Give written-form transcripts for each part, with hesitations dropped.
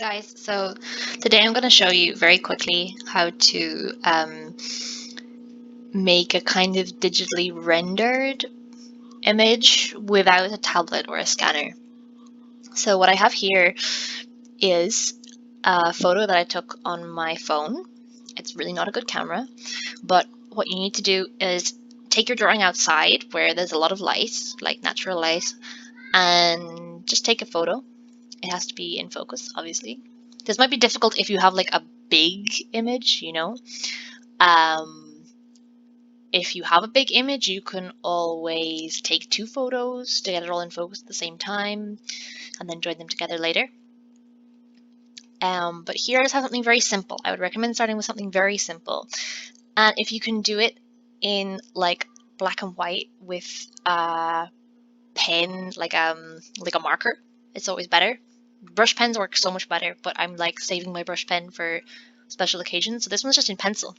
guys, so today I'm going to show you very quickly how to make a kind of digitally rendered image without a tablet or a scanner. So what I have here is a photo that I took on my phone. It's really not a good camera, but what you need to do is take your drawing outside where there's a lot of light, like natural light, and just take a photo. It has to be in focus, obviously. This might be difficult if you have like a big image, you know. If you have a big image, you can always take two photos to get it all in focus at the same time and then join them together later. But here I just have something very simple. I would recommend starting with something very simple. And if you can do it in like black and white with a pen, like a marker, it's always better. Brush pens work so much better, but I'm like saving my brush pen for special occasions. So this one's just in pencil.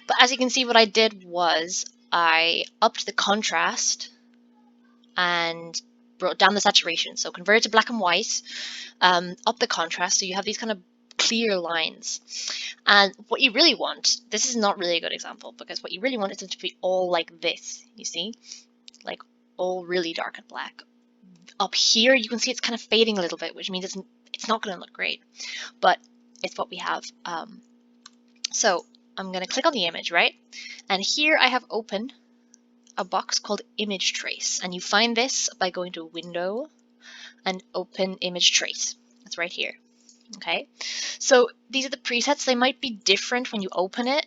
But as you can see, what I did was I upped the contrast and brought down the saturation. So converted to black and white, up the contrast. So you have these kind of clear lines. And what you really want, this is not really a good example because what you really want is them to be all like this, you see? Like all really dark and black. Up here, you can see it's kind of fading a little bit, which means it's not going to look great, but it's what we have. So I'm going to click on the image, right? And here I have open a box called Image Trace, and you find this by going to Window and Open Image Trace. It's right here. Okay, so these are the presets. They might be different when you open it.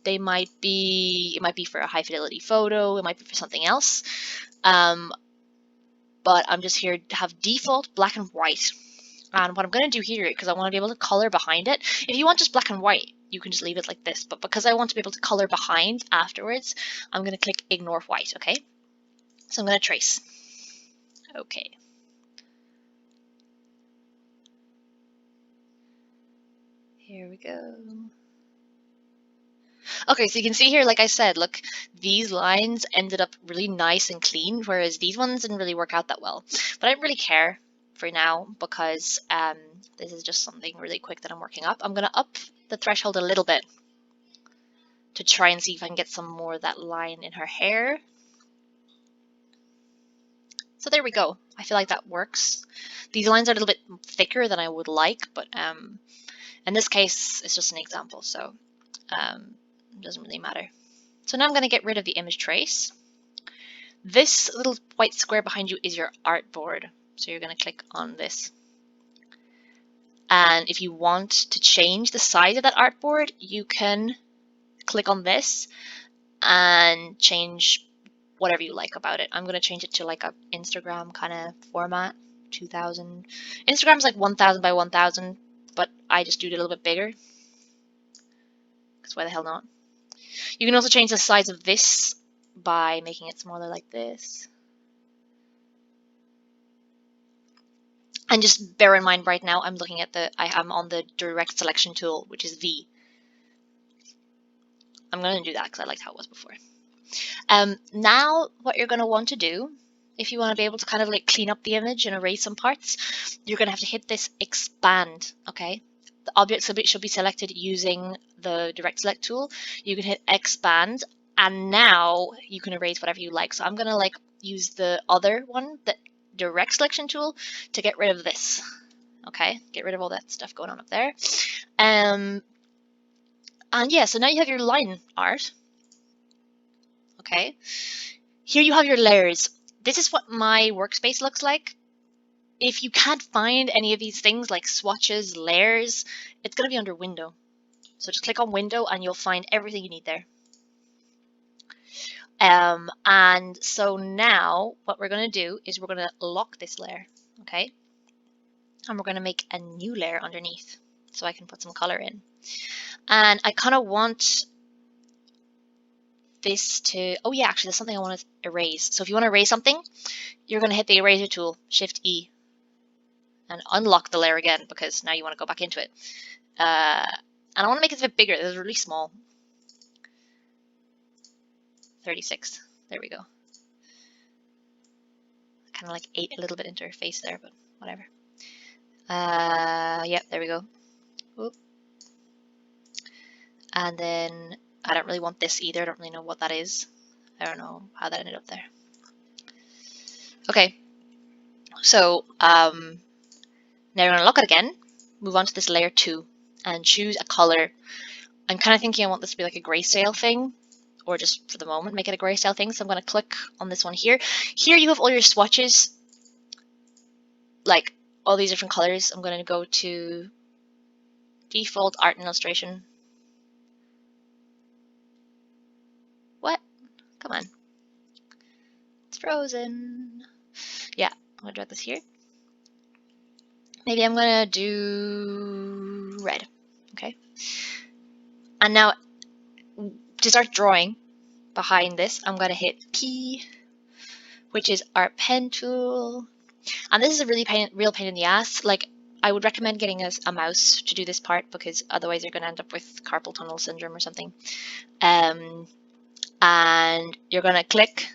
It might be for a high fidelity photo. It might be for something else. But I'm just here to have default black and white. And what I'm going to do here, because I want to be able to color behind it, if you want just black and white, you can just leave it like this. But because I want to be able to color behind afterwards, I'm going to click Ignore White, okay? So I'm going to trace. Okay. Here we go. Okay, so you can see here, like I said, look, these lines ended up really nice and clean, whereas these ones didn't really work out that well. But I don't really care for now because this is just something really quick that I'm working up. I'm going to up the threshold a little bit to try and see if I can get some more of that line in her hair. So there we go. I feel like that works. These lines are a little bit thicker than I would like, but in this case, it's just an example, so it doesn't really matter. So now I'm going to get rid of the image trace. This little white square behind you is your artboard. So you're going to click on this. And if you want to change the size of that artboard, you can click on this and change whatever you like about it. I'm going to change it to like a Instagram kind of format, 2000. Instagram's like 1000 by 1000, but I just do it a little bit bigger. Because why the hell not? You can also change the size of this by making it smaller like this. And just bear in mind right now, I'm looking at I am on the direct selection tool, which is V. I'm going to do that because I liked how it was before. Now what you're going to want to do, if you want to be able to kind of like clean up the image and erase some parts, you're going to have to hit this expand, okay? The object should be selected using the direct select tool. You can hit expand, and now you can erase whatever you like. So I'm going to like use the other one, the direct selection tool, to get rid of this, okay? Get rid of all that stuff going on up there. And yeah, so now you have your line art. Okay, here you have your layers. This is what my workspace looks like. If you can't find any of these things like swatches, layers, it's going to be under Window. So just click on Window and you'll find everything you need there. And so now what we're going to do is we're going to lock this layer, okay? And we're going to make a new layer underneath so I can put some color in. And I kind of want this to, oh yeah, actually there's something I want to erase. So if you want to erase something, you're going to hit the eraser tool, Shift E, and unlock the layer again because now you want to go back into it. And I want to make it a bit bigger. This is really small. 36. There we go. Kind of like ate a little bit into her face there, but whatever. Yep, there we go. Oop. And then I don't really want this either. I don't really know what that is. I don't know how that ended up there. Okay, so now we're going to look at it again, move on to this layer 2, and choose a color. I'm kind of thinking I want this to be like a grayscale thing, or just for the moment make it a grayscale thing. So I'm going to click on this one here. Here you have all your swatches, like all these different colors. I'm going to go to default art and illustration. What? Come on. It's frozen. Yeah, I'm going to drag this here. Maybe I'm going to do red. Okay. And now to start drawing behind this, I'm going to hit P, which is our pen tool. And this is a really real pain in the ass. Like, I would recommend getting a mouse to do this part, because otherwise you're going to end up with carpal tunnel syndrome or something. And you're going to click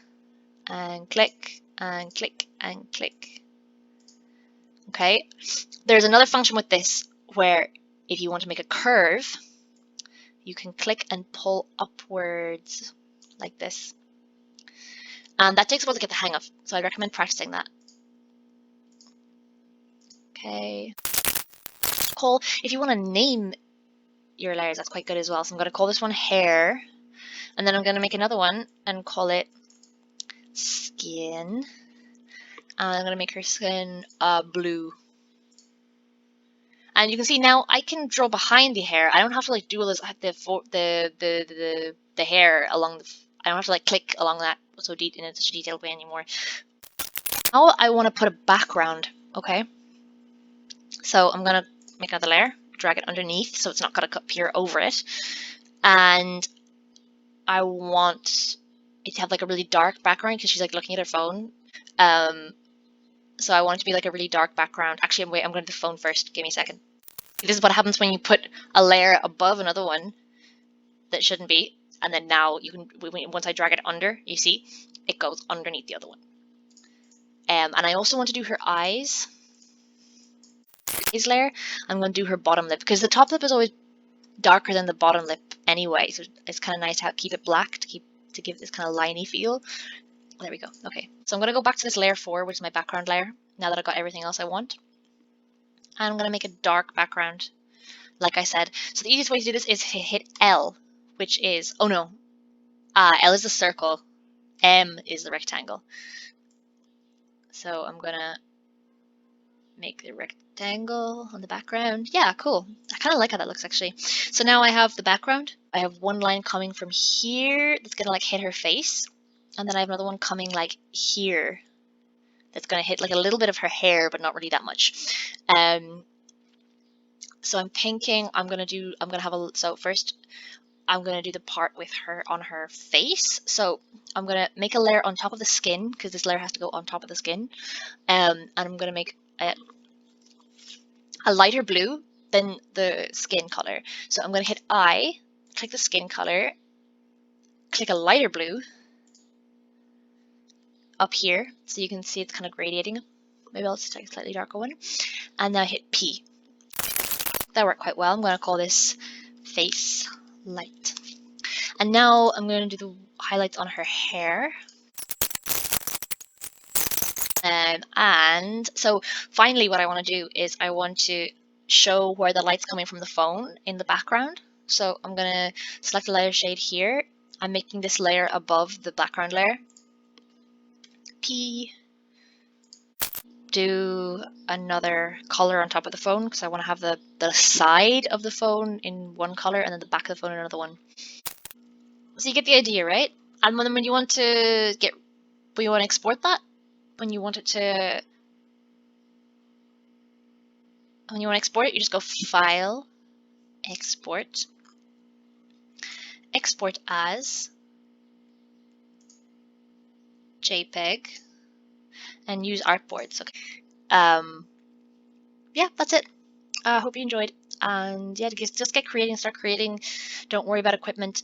and click and click and click. Okay. There's another function with this where if you want to make a curve, you can click and pull upwards like this. And that takes a while to get the hang of, so I recommend practicing that. Okay. If you want to name your layers, that's quite good as well. So I'm going to call this one hair, and then I'm going to make another one and call it skin. And I'm going to make her skin blue. And you can see now I can draw behind the hair. I don't have to like do all this the hair along the. I don't have to like click along that in such a detailed way anymore. Now I want to put a background. Okay. So I'm gonna make another layer, drag it underneath so it's not gonna appear over it, and I want it to have like a really dark background because she's like looking at her phone. So I want it to be like a really dark background. Actually, wait, I'm going to the phone first. Give me a second. This is what happens when you put a layer above another one that shouldn't be, and then now you can. Once I drag it under, you see, it goes underneath the other one. And I also want to do her eyes. Layer. I'm going to do her bottom lip because the top lip is always darker than the bottom lip anyway, so it's kind of nice to keep it black to give this kind of liney feel. There we go. Okay, so I'm going to go back to this layer 4, which is my background layer, now that I've got everything else I want. And I'm going to make a dark background, like I said. So the easiest way to do this is to hit L, which is, oh no, L is the circle, M is the rectangle. So I'm going to make the rectangle on the background. Yeah, cool. I kind of like how that looks actually. So now I have the background. I have one line coming from here that's gonna like hit her face, and then I have another one coming like here that's gonna hit like a little bit of her hair, but not really that much. So I'm thinking so first I'm gonna do the part with her on her face. So I'm gonna make a layer on top of the skin because this layer has to go on top of the skin, and I'm gonna make a lighter blue than the skin color. So I'm going to hit I, click the skin color, click a lighter blue up here so you can see it's kind of gradiating. Maybe I'll just take a slightly darker one. And now hit P. That worked quite well. I'm going to call this face light. And now I'm going to do the highlights on her hair. And so finally what I want to do is I want to show where the light's coming from the phone in the background. So I'm going to select a layer shade here. I'm making this layer above the background layer. P. Do another color on top of the phone because I want to have the side of the phone in one color and then the back of the phone in another one. So you get the idea, right? And when you want to export that, when you want to export it, you just go File, Export, Export as JPEG, and use artboards. Okay. Yeah, that's it. I hope you enjoyed. And yeah, just get creating, start creating. Don't worry about equipment.